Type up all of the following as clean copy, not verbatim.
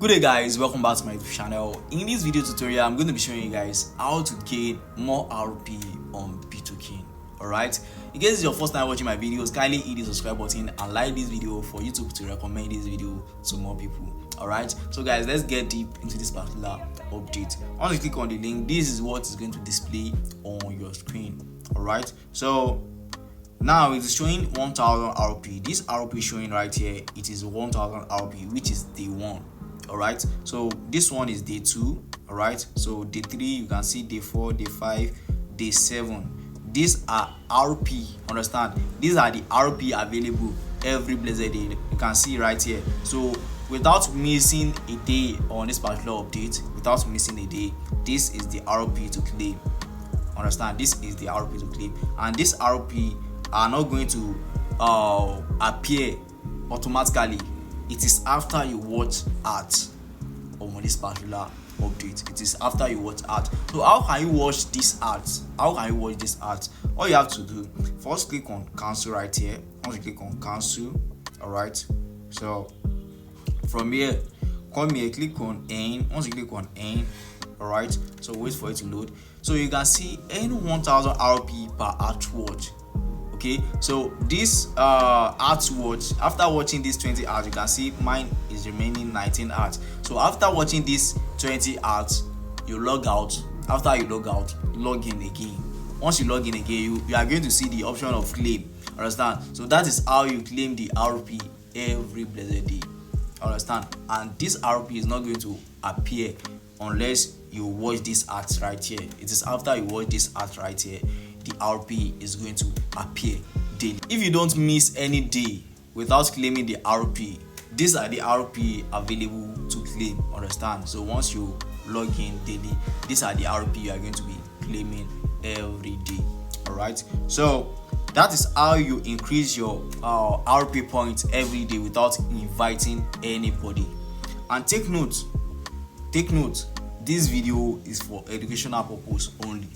Good day guys, welcome back to my YouTube channel. In this video tutorial, I'm going to be showing you guys how to gain more RP on BitToken. Alright, in case it's your first time watching my videos, kindly hit the subscribe button and like this video for YouTube to recommend this video to more people. Alright, so guys, let's get deep into this particular update. Once you click on the link, this is what is going to display on your screen. Alright, so now it is showing 1000 RP. This RP showing right here, it is 1000 RP, which is day 1. Alright, so this one is day 2. Alright, so day 3 you can see, day 4, day 5, day 7. These are RP. Understand, these are the RP available every blessed day. You can see right here. So without missing a day on this particular update, without missing a day, this is the RP to claim. Understand, this is the RP to claim, and this RP are not going to appear automatically. It is after you watch ads on this particular update. It is after you watch ads. So how can you watch these ads? How can you watch these ads? All you have to do, first click on cancel right here. Once you click on cancel, alright, so from here, come here, click on end. Once you click on end, alright, so wait for it to load. So you can see any 1000 RP per ad watch. Okay, so this ads watch, after watching these 20 ads, you can see mine is remaining 19 ads. So after watching these 20 ads, you log out. After you log out, log in again. Once you log in again, you are going to see the option of claim. Understand? So that is how you claim the RP every blessed day. Understand? And this RP is not going to appear unless you watch these ads right here. It is after you watch this ads right here, the RP is going to appear daily. If you don't miss any day without claiming the RP, these are the RP available to claim. Understand? So once you log in daily, these are the RP you are going to be claiming every day. Alright, so that is how you increase your RP points every day without inviting anybody. And take note, this video is for educational purpose only.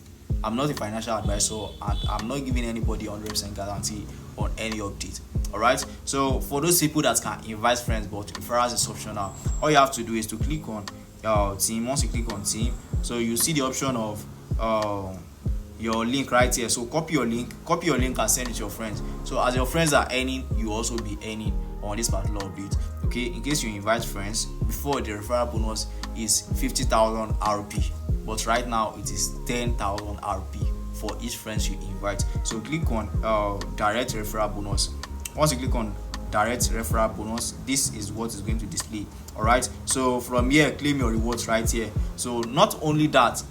I'm not a financial advisor, and I'm not giving anybody 100% guarantee on any update. Alright, so for those people that can invite friends but referrals is optional, all you have to do is to click on team. Once you click on team, so you see the option of your link right here. So copy your link and send it to your friends. So as your friends are earning, you also be earning on this particular update. Okay, in case you invite friends, before the referral bonus is 50,000 RP, but right now it is 10,000 RP for each friend you invite. So click on direct referral bonus. Once you click on direct referral bonus, this is what is going to display. All right, so from here, claim your rewards right here. So not only that,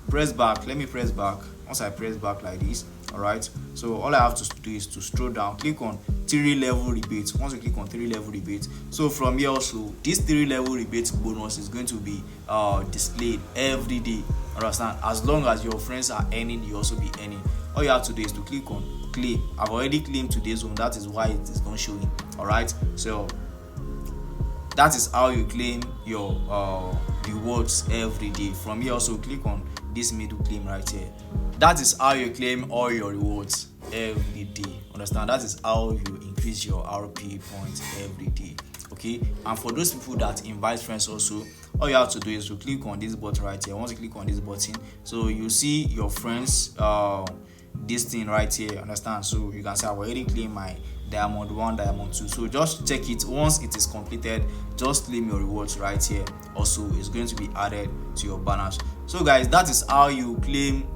press back. Let me press back. Once I press back like this, all right, so all I have to do is to scroll down, click on 3 level rebates. Once you click on 3 level rebates, so from here also, this 3 level rebates bonus is going to be displayed every day. Understand? As long as your friends are earning, you also be earning. All you have to do is to click on claim. I've already claimed today's one, that is why it is not showing. All right, so that is how you claim your rewards every day. From here also, click on this middle claim right here. That is how you claim all your rewards every day. Understand? That is how you increase your RP points every day. Okay, and for those people that invite friends also, all you have to do is to click on this button right here. Once you click on this button, so you see your friends this thing right here. Understand? So you can say I've already claimed my diamond 1, diamond 2. So just check it. Once it is completed, just claim your rewards right here. Also, it's going to be added to your banners. So guys, that is how you claim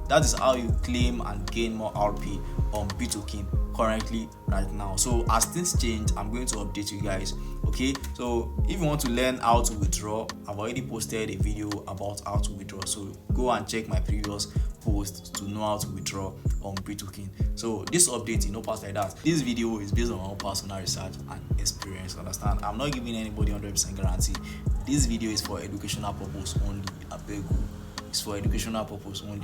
and gain more RP on BitToken currently right now. So as things change, I'm going to update you guys. Okay, so if you want to learn how to withdraw, I've already posted a video about how to withdraw, so go and check my previous post to know how to withdraw on BitToken. So this update, pass like that. This video is based on my own personal research and experience. Understand? I'm not giving anybody 100% guarantee. This video is for educational purpose only. I beg you. It's for educational purpose only.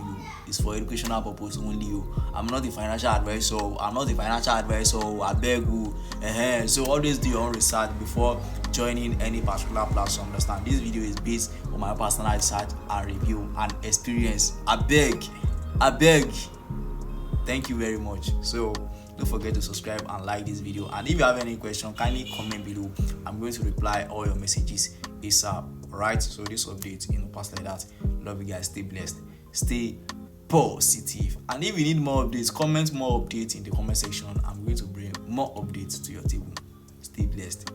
I'm not a financial advisor. I beg you. So always do your own research before joining any particular platform. Understand? This video is based on my personal research and review and experience. I beg. Thank you very much. So don't forget to subscribe and like this video, and if you have any question, kindly comment below. I'm going to reply all your messages ASAP. Alright, so this update, pass like that. Love you guys. Stay blessed. Stay positive. And if you need more updates, comment more updates in the comment section. I'm going to bring more updates to your table. Stay blessed.